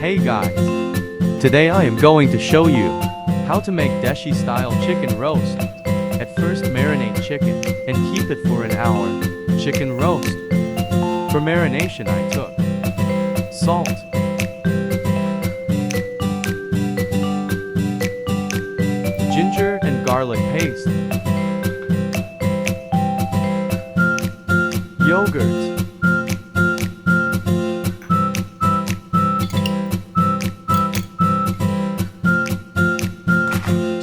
Hey guys! Today I am going to show you how to make Desi style chicken roast. At first marinate chicken and keep it for an hour. Chicken roast. For marination I took salt, ginger and garlic paste, yogurt,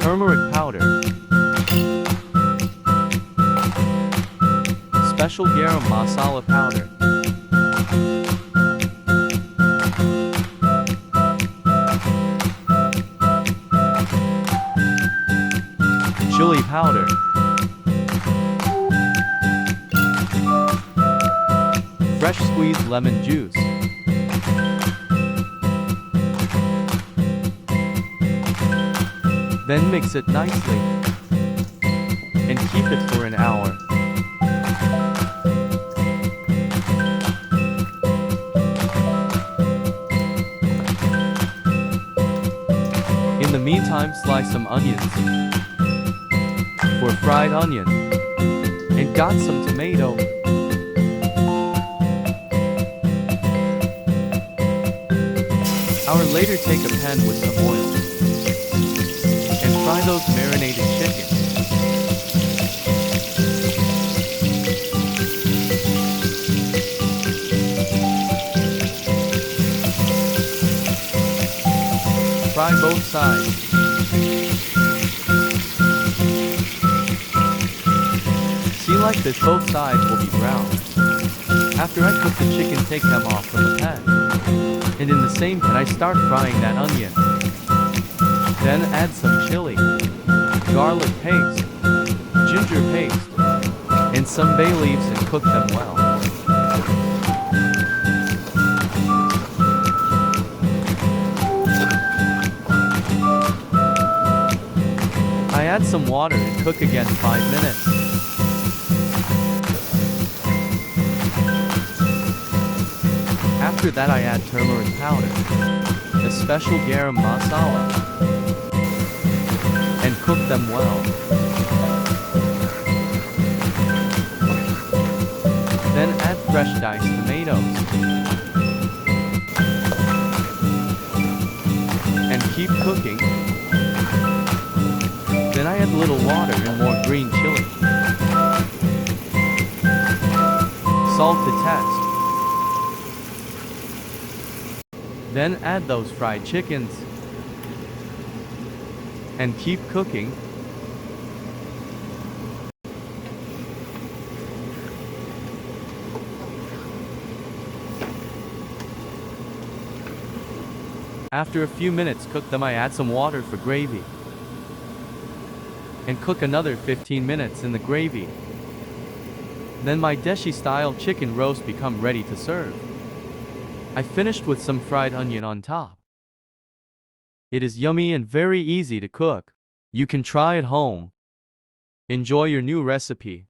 turmeric powder, special garam masala powder, chili powder, fresh squeezed lemon juice, then mix it nicely and keep it for an hour. In the meantime, slice some onions for fried onion and got some tomato. Hour later, take a pan with some oil and fry those marinated chicken. Fry both sides. See, like this, both sides will be brown. After I cook the chicken, take them off from the pan. And in the same pan I start frying that onion. Then add some chili, garlic paste, ginger paste, and some bay leaves and cook them well. I add some water and cook again 5 minutes. After that I add turmeric powder, a special garam masala, and cook them well. Then add fresh diced tomatoes and keep cooking. Then I add a little water and more green chili. Salt to taste. Then add those fried chickens and keep cooking. After a few minutes cook them, I add some water for gravy and cook another 15 minutes in the gravy. Then my Desi style chicken roast become ready to serve. I finished with some fried onion on top. It is yummy and very easy to cook. You can try at home. Enjoy your new recipe.